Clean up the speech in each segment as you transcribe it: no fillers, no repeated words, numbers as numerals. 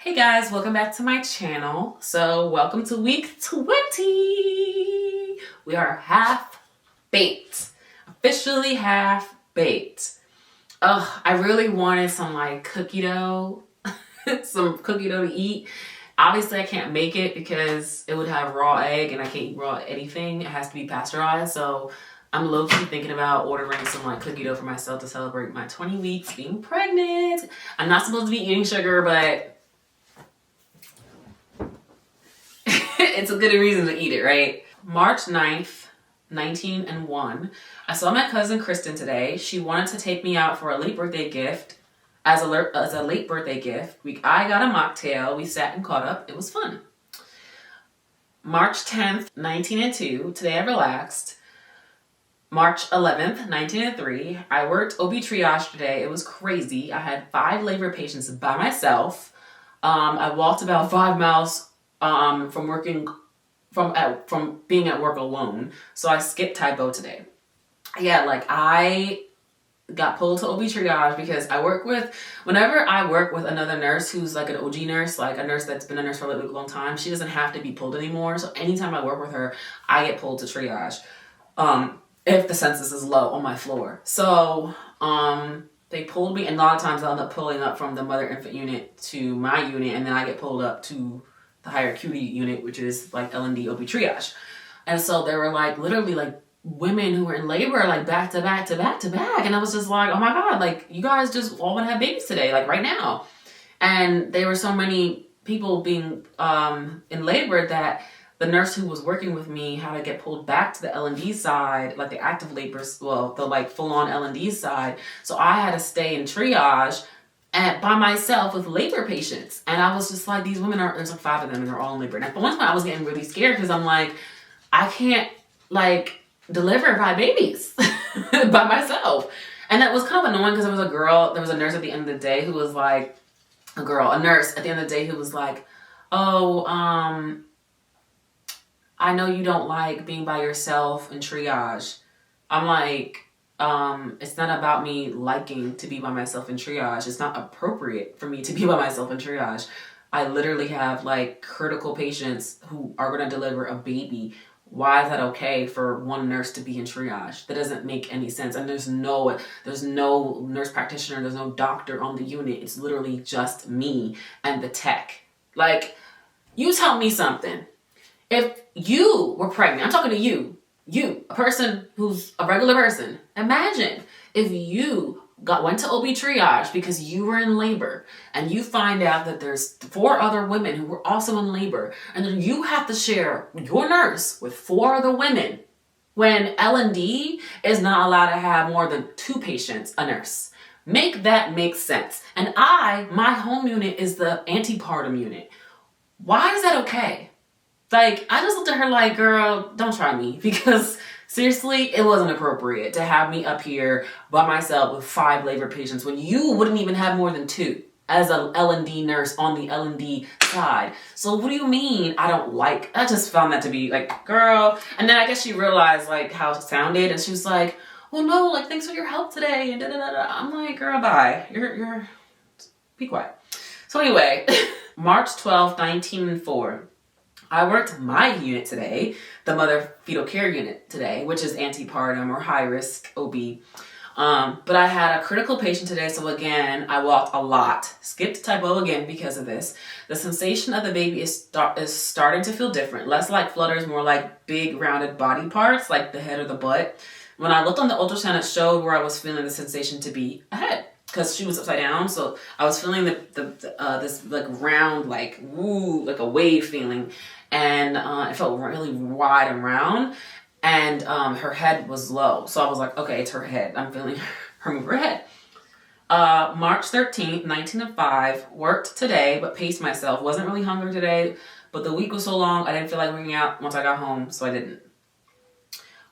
Hey guys, welcome back to my channel. So welcome to week 20. We are half baked. Officially half baked. I really wanted some like cookie dough, some cookie dough to eat. Obviously I can't make it because it would have raw egg and I can't eat raw anything. It has to be pasteurized. So I'm low-key thinking about ordering some like cookie dough for myself to celebrate my 20 weeks being pregnant. I'm not supposed to be eating sugar, but it's a good reason to eat it, right? March 9th, 1901. I saw my cousin Kristen today. She wanted to take me out for a late birthday gift. As a late birthday gift, I got a mocktail. We sat and caught up. It was fun. March 10th, 1902. Today I relaxed. March 11th, 1903. I worked OB triage today. It was crazy. I had 5 labor patients by myself. I walked about 5 miles from being at work alone. So I skipped typo today. Yeah, like I got pulled to OB triage because whenever I work with another nurse who's like an OG nurse, like a nurse that's been a nurse for a really long time, she doesn't have to be pulled anymore. So anytime I work with her, I get pulled to triage. If the census is low on my floor. So, they pulled me, and a lot of times I'll end up pulling up from the mother infant unit to my unit, and then I get pulled up to the higher acuity unit, which is like L&D OB triage. And so there were like literally like women who were in labor like back to back to back to back. And I was just like, oh my God, like you guys just all want to have babies today, like right now. And there were so many people being in labor that the nurse who was working with me had to get pulled back to the L&D side, like the active labor, well, the like full-on L&D side. So I had to stay in triage and by myself with labor patients. And I was just like, these women there's like 5 of them and they're all in labor. And at one point I was getting really scared because I'm like, I can't like deliver 5 babies by myself. And that was kind of annoying because there was a nurse at the end of the day who was like, a nurse at the end of the day who was like, oh, I know you don't like being by yourself in triage. I'm like, it's not about me liking to be by myself in triage. It's not appropriate for me to be by myself in triage. I literally have like critical patients who are going to deliver a baby. Why is that okay for one nurse to be in triage? That doesn't make any sense. And there's no nurse practitioner. There's no doctor on the unit. It's literally just me and the tech. Like, you tell me something. If you were pregnant, I'm talking to you, a person who's a regular person. Imagine if you went to OB triage because you were in labor and you find out that there's 4 other women who were also in labor, and then you have to share your nurse with 4 other women when L&D is not allowed to have more than 2 patients a nurse. Make that make sense. And my home unit is the antepartum unit. Why is that okay? Like, I just looked at her like, girl, don't try me. Because seriously, it wasn't appropriate to have me up here by myself with 5 labor patients when you wouldn't even have more than 2 as an L&D nurse on the L&D side. So what do you mean I don't like? I just found that to be like, girl. And then I guess she realized like how it sounded, and she was like, well, no, like, thanks for your help today. And da-da-da-da. I'm like, girl, bye. You're be quiet. So anyway, March 12th, 1904. I worked my unit today, the mother fetal care unit today, which is antepartum or high risk OB. But I had a critical patient today. So again, I walked a lot, skipped typo again because of this. The sensation of the baby is starting to feel different. Less like flutters, more like big rounded body parts, like the head or the butt. When I looked on the ultrasound, it showed where I was feeling the sensation to be a head, because she was upside down. So I was feeling this like round, like woo, like a wave feeling. And it felt really wide and round, and her head was low. So I was like, okay, it's her head. I'm feeling her move her head. March 13th, 1905, worked today, but paced myself. Wasn't really hungry today, but the week was so long, I didn't feel like working out once I got home, so I didn't.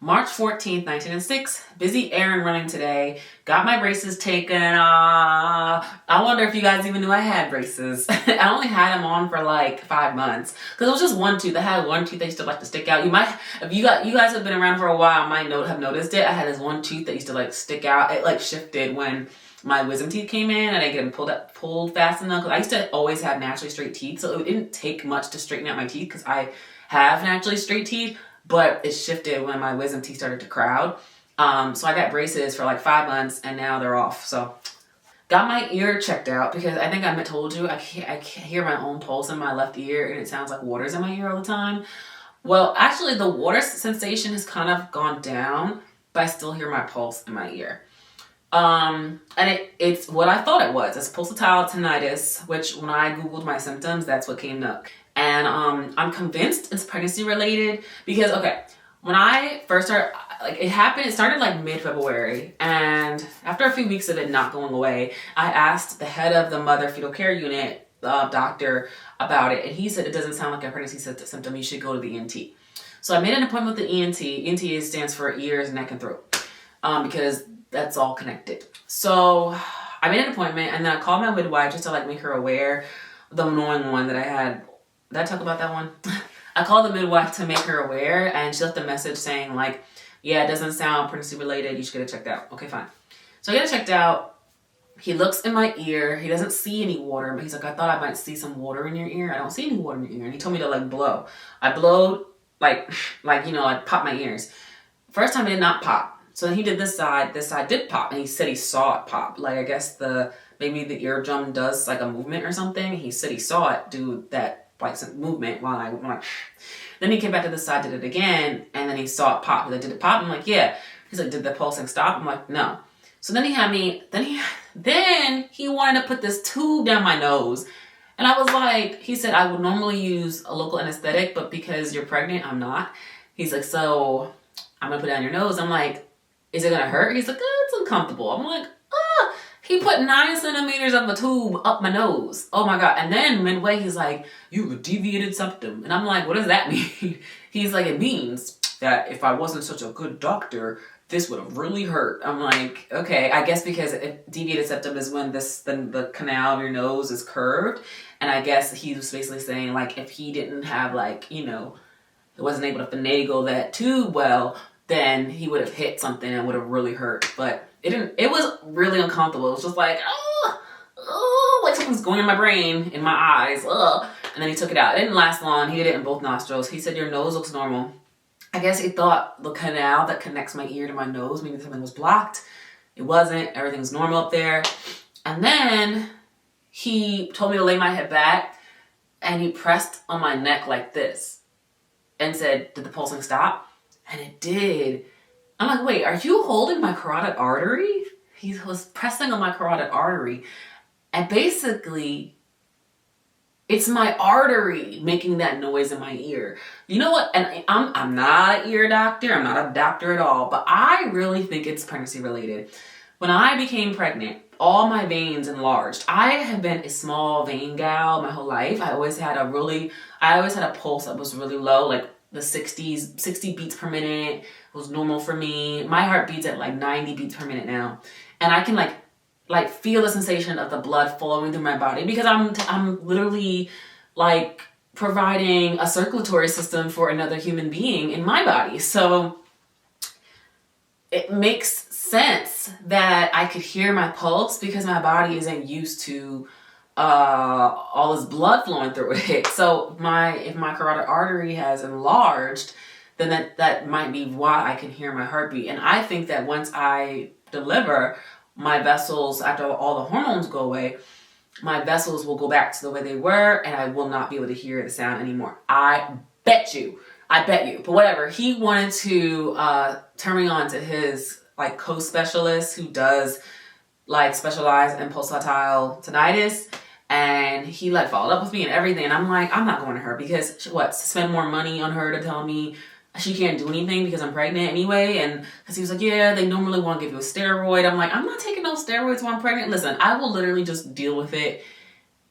March 14th, 1906, busy errand running today. Got my braces taken. I wonder if you guys even knew I had braces. I only had them on for like 5 months because it was just one tooth. I had one tooth that used to like to stick out. If you guys have been around for a while, might have noticed it. I had this one tooth that used to like stick out. It like shifted when my wisdom teeth came in and I didn't get them pulled fast enough. Cause I used to always have naturally straight teeth, so it didn't take much to straighten out my teeth because I have naturally straight teeth, but it shifted when my wisdom teeth started to crowd. So I got braces for like 5 months and now they're off. So got my ear checked out because I think I told you I can't hear my own pulse in my left ear and it sounds like water's in my ear all the time. Well, actually the water sensation has kind of gone down, but I still hear my pulse in my ear. And it's what I thought it was. It's pulsatile tinnitus, which when I Googled my symptoms, that's what came up. And I'm convinced it's pregnancy related because, okay, when I first started, like it started like mid-February, and after a few weeks of it not going away, I asked the head of the mother fetal care unit, doctor, about it, and he said it doesn't sound like a pregnancy symptom, you should go to the ENT. So I made an appointment with the ENT. ENT stands for ears, neck, and throat, because that's all connected. So I made an appointment, and then I called my midwife just to like make her aware, the annoying one that I had. Did I talk about that one? I called the midwife to make her aware, and she left a message saying like, yeah, it doesn't sound pregnancy related, you should get it checked out. Okay, fine. So I get it checked out. He looks in my ear. He doesn't see any water, but he's like, I thought I might see some water in your ear. I don't see any water in your ear. And he told me to like blow. I blowed like, you know, I popped my ears. First time it did not pop. So then he did this side did pop, and he said he saw it pop. Like, I guess maybe the eardrum does like a movement or something. He said he saw it do that like some movement while I'm like, then he came back to this side, did it again, and then he saw it pop. Like, did it pop? I'm like, yeah. He's like, did the pulsing stop? I'm like, no. So then then he wanted to put this tube down my nose. And I was like, he said, I would normally use a local anesthetic, but because you're pregnant, I'm not. He's like, so I'm gonna put it down your nose. I'm like, is it gonna hurt? He's like, it's uncomfortable. I'm like, he put 9 centimeters of a tube up my nose. Oh my God. And then midway, he's like, you have a deviated septum. And I'm like, what does that mean? He's like, it means that if I wasn't such a good doctor, this would have really hurt. I'm like, okay, I guess because deviated septum is when the canal of your nose is curved. And I guess he was basically saying like, if he didn't have like, you know, he wasn't able to finagle that tube well, then he would have hit something and would have really hurt. But it was really uncomfortable. It was just like, like something's going in my brain, in my eyes, And then he took it out. It didn't last long. He did it in both nostrils. He said, your nose looks normal. I guess he thought the canal that connects my ear to my nose, maybe something was blocked. It wasn't. Everything's normal up there. And then he told me to lay my head back, and he pressed on my neck like this and said, did the pulsing stop? And it did. I'm like, wait, are you holding my carotid artery? He was pressing on my carotid artery. And basically, it's my artery making that noise in my ear. You know what? And I'm not an ear doctor. I'm not a doctor at all. But I really think it's pregnancy related. When I became pregnant, all my veins enlarged. I have been a small vein gal my whole life. I always had a pulse that was really low, like the 60 beats per minute was normal for me. My heart beats at like 90 beats per minute now. And I can like feel the sensation of the blood flowing through my body because I'm literally like providing a circulatory system for another human being in my body. So it makes sense that I could hear my pulse because my body isn't used to all this blood flowing through it. So if my carotid artery has enlarged, then that might be why I can hear my heartbeat. And I think that once I deliver, my vessels, after all the hormones go away, my vessels will go back to the way they were, and I will not be able to hear the sound anymore. I bet you. But whatever. He wanted to turn me on to his like co-specialist who does like specialize in pulsatile tinnitus. And he like followed up with me and everything. And I'm like, I'm not going to her because spend more money on her to tell me she can't do anything because I'm pregnant anyway. And because he was like, yeah, they normally want to give you a steroid. I'm like, I'm not taking no steroids while I'm pregnant. Listen, I will literally just deal with it.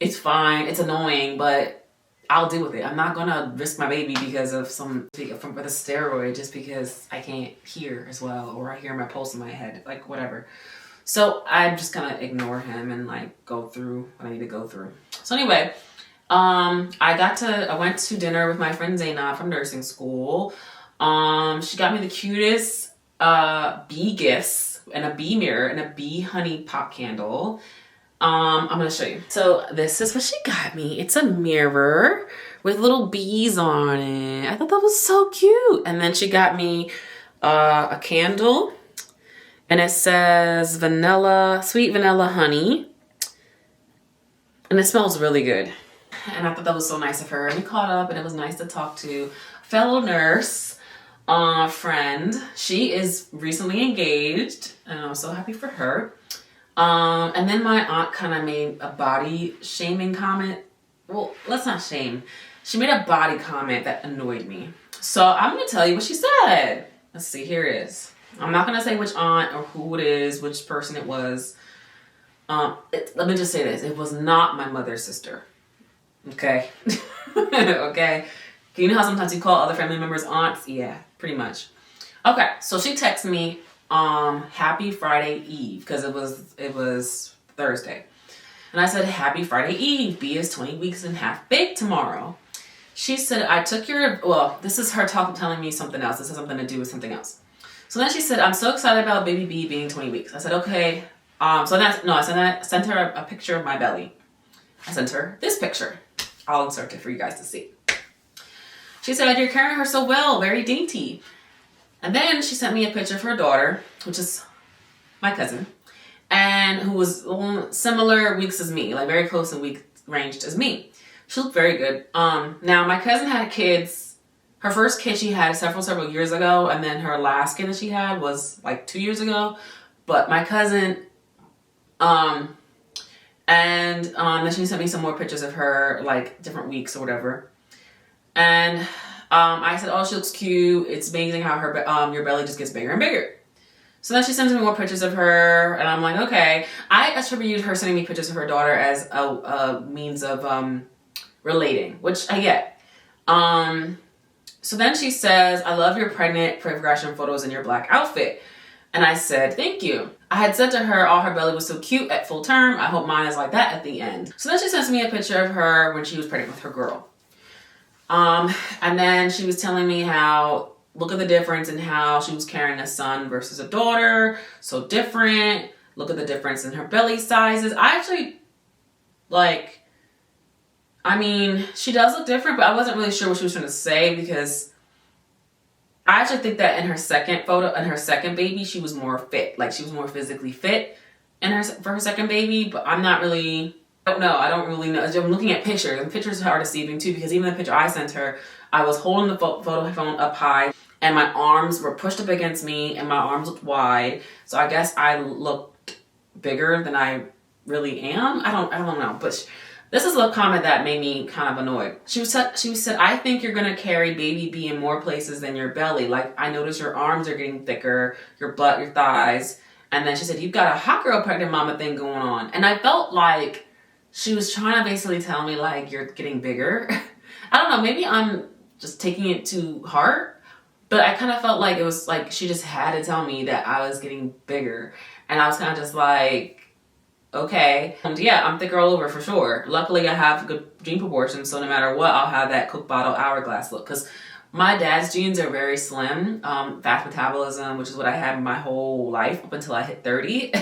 It's fine. It's annoying, but I'll deal with it. I'm not going to risk my baby because of with a steroid just because I can't hear as well or I hear my pulse in my head, like whatever. So I'm just gonna ignore him and like go through what I need to go through. So anyway, I went to dinner with my friend Zainab from nursing school. She got me the cutest bee gifts. and a bee mirror and a bee honey pop candle. I'm gonna show you. So this is what she got me. It's a mirror with little bees on it. I thought that was so cute. And then she got me a candle, and it says sweet vanilla honey, and it smells really good. And I thought that was so nice of her. And we caught up, and it was nice to talk to a fellow nurse friend. She is recently engaged, and I'm so happy for her. And then my aunt kind of made a body shaming comment. Well, let's not shame. She made a body comment that annoyed me. So I'm going to tell you what she said. Let's see, here it is. I'm not going to say which aunt or who it is, which person it was. Let me just say this. It was not my mother's sister. Okay? Okay? You know how sometimes you call other family members aunts? Yeah, pretty much. Okay, so she texted me happy Friday Eve, because it was Thursday. And I said, happy Friday Eve. B is 20 weeks and half baked tomorrow. She said, this is her telling me something else. This has something to do with something else. So then she said, I'm so excited about baby B being 20 weeks. I said, okay. I sent her a picture of my belly. I sent her this picture. I'll insert it for you guys to see. She said, you're carrying her so well, very dainty. And then she sent me a picture of her daughter, which is my cousin, and who was similar weeks as me, like very close in week ranged as me. She looked very good. Now my cousin had kids. Her first kid she had several years ago, and then her last kid that she had was like 2 years ago. But my cousin, then she sent me some more pictures of her, like different weeks or whatever. And I said, oh, she looks cute. It's amazing how your belly just gets bigger and bigger. So then she sends me more pictures of her, and I'm like, okay. I attributed her sending me pictures of her daughter as a means of relating, which I get. So then she says, I love your pregnant progression photos in your black outfit. And I said, thank you. I had said to her, oh, her belly was so cute at full term. I hope mine is like that at the end. So then she sends me a picture of her when she was pregnant with her girl. And then she was telling me how, look at the difference in how she was carrying a son versus a daughter. So different. Look at the difference in her belly sizes. I actually, she does look different, but I wasn't really sure what she was trying to say, because I actually think that in her second photo, in her second baby, she was more fit. Like, she was more physically fit for her second baby, but I don't really know. I'm looking at pictures, and pictures are deceiving too, because even the picture I sent her, I was holding the photo phone up high, and my arms were pushed up against me, and my arms looked wide. So I guess I looked bigger than I really am. I don't know, but this is a comment that made me kind of annoyed. She said, I think you're gonna carry baby B in more places than your belly. Like, I notice your arms are getting thicker, your butt, your thighs. And then she said, you've got a hot girl pregnant mama thing going on. And I felt like she was trying to basically tell me, like, you're getting bigger. I don't know, maybe I'm just taking it to heart, but I kind of felt like it was like she just had to tell me that I was getting bigger. And I was kind of just like, okay. And yeah, I'm thicker all over for sure. Luckily, I have good gene proportions, so no matter what, I'll have that Coke bottle hourglass look. Because my dad's genes are very slim, fast metabolism, which is what I had my whole life up until I hit 30.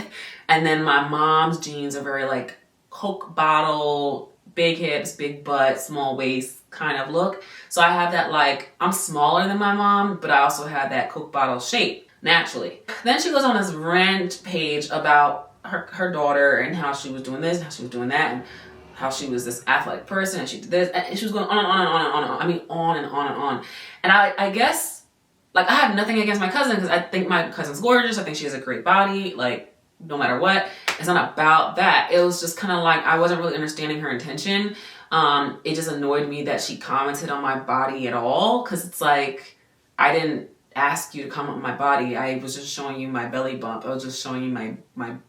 And then my mom's genes are very like Coke bottle, big hips, big butt, small waist kind of look. So I have that, like, I'm smaller than my mom, but I also have that Coke bottle shape naturally. Then she goes on this rant page about her daughter and how she was doing this and how she was doing that and how she was this athletic person and she did this, and she was going on and on and on and on and on. I mean, on and on and on. And I guess, like, I have nothing against my cousin, because I think my cousin's gorgeous. I think she has a great body, like, no matter what. It's not about that. It was just kind of like, I wasn't really understanding her intention. It just annoyed me that she commented on my body at all, because it's like, I didn't ask you to comment on my body. I was just showing you my belly bump. I was just showing you my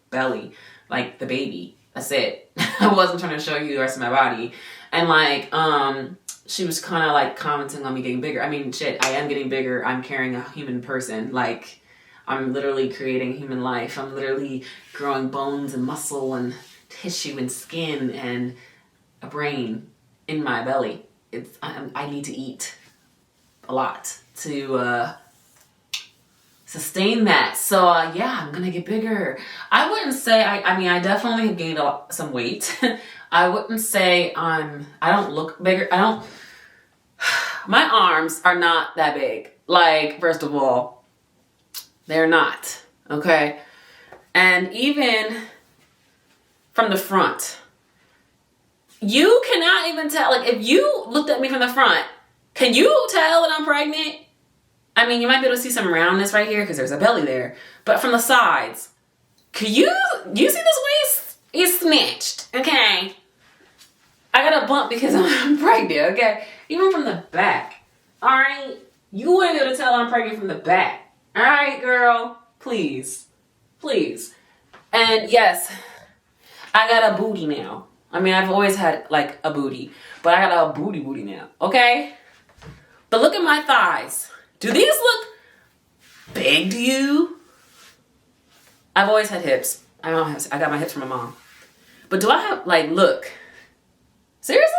belly, like the baby. That's it. I wasn't trying to show you the rest of my body. And like, she was kind of like commenting on me getting bigger. I mean, shit, I am getting bigger. I'm carrying a human person. Like, I'm literally creating human life. I'm literally growing bones and muscle and tissue and skin and a brain in my belly. I need to eat a lot to sustain that. So yeah, I'm gonna get bigger. I wouldn't say, I mean, I definitely have gained some weight. I wouldn't say I don't look bigger. My arms are not that big. Like, first of all, they're not, okay? And even from the front, you cannot even tell. Like, if you looked at me from the front, can you tell that I'm pregnant? I mean, you might be able to see some roundness right here because there's a belly there. But from the sides, you see this waist? It's snatched, okay? I got a bump because I'm pregnant, okay? Even from the back, all right? You wouldn't be able to tell I'm pregnant from the back. All right, girl? Please. Please. And yes, I got a booty now. I mean, I've always had, like, a booty. But I got a booty now, okay? But look at my thighs. Do these look big to you? I've always had hips. I got my hips from my mom. But do I have, like, look. Seriously?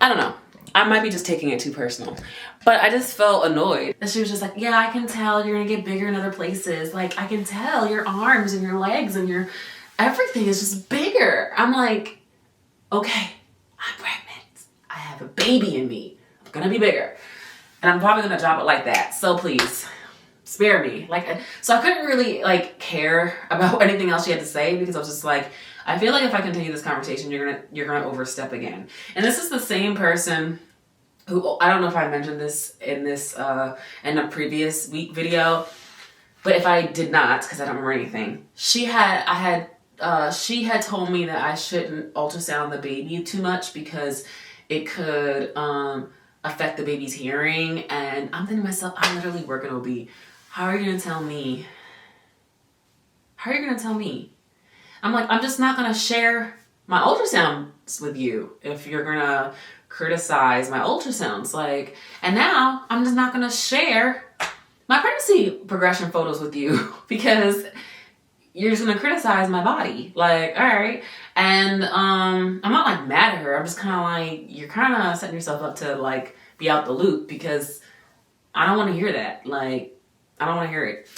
I don't know. I might be just taking it too personal. But I just felt annoyed. And she was just like, yeah, I can tell you're gonna get bigger in other places. Like, I can tell your arms and your legs and your everything is just bigger. I'm like, okay, I'm pregnant. I have a baby in me. I'm gonna be bigger. And I'm probably gonna drop it like that. So please, spare me. Like, so I couldn't really, like, care about anything else she had to say because I was just like, I feel like if I continue this conversation, you're gonna overstep again. And this is the same person who, I don't know if I mentioned this in a previous week video, but if I did not, because I don't remember anything, she had told me that I shouldn't ultrasound the baby too much because it could affect the baby's hearing. And I'm thinking to myself, I literally work in OB. How are you gonna tell me? How are you gonna tell me? I'm like, I'm just not gonna share my ultrasounds with you if you're gonna criticize my ultrasounds. Like, and now I'm just not gonna share my pregnancy progression photos with you because you're just gonna criticize my body. Like, all right. And I'm not like mad at her. I'm just kind of like, you're kind of setting yourself up to like be out the loop because I don't want to hear that. Like, I don't want to hear it.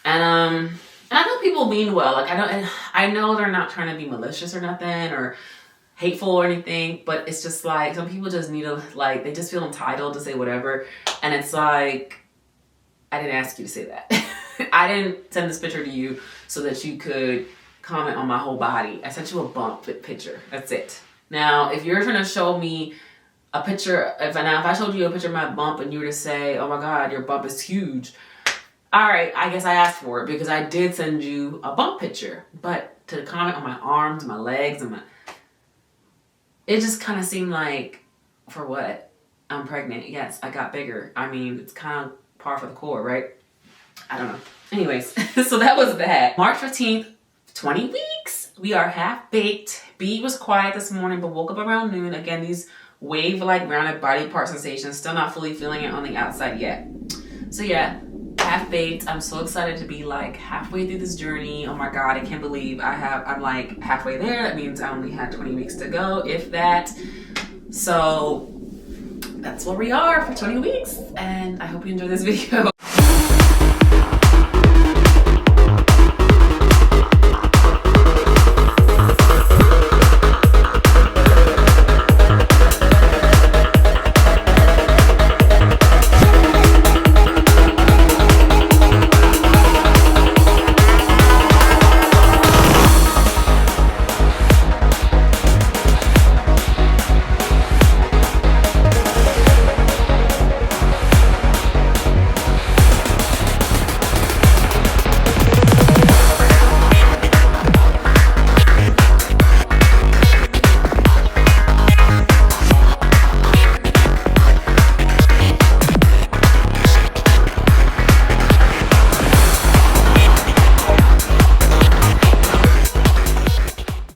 And I know people mean well. Like, I know they're not trying to be malicious or nothing or hateful or anything, but it's just like some people just need to, like, they just feel entitled to say whatever. And it's like, I didn't ask you to say that. I didn't send this picture to you so that you could comment on my whole body. I sent you a bump picture. That's it. Now, if you're trying to show me a picture, if I showed you a picture of my bump and you were to say, oh my God, your bump is huge. All right, I guess I asked for it because I did send you a bump picture. But to comment on my arms, my legs, and it just kind of seemed like, for what? I'm pregnant. Yes, I got bigger. I mean, it's kind of par for the course, right? I don't know. Anyways, so that was that. March 15th, 20 weeks. We are half baked. B was quiet this morning, but woke up around noon. Again, these wave-like rounded body part sensations. Still not fully feeling it on the outside yet. So yeah, half baked. I'm so excited to be like halfway through this journey. Oh my God, I can't believe I'm like halfway there. That means I only had 20 weeks to go, if that. So that's where we are for 20 weeks. And I hope you enjoy this video.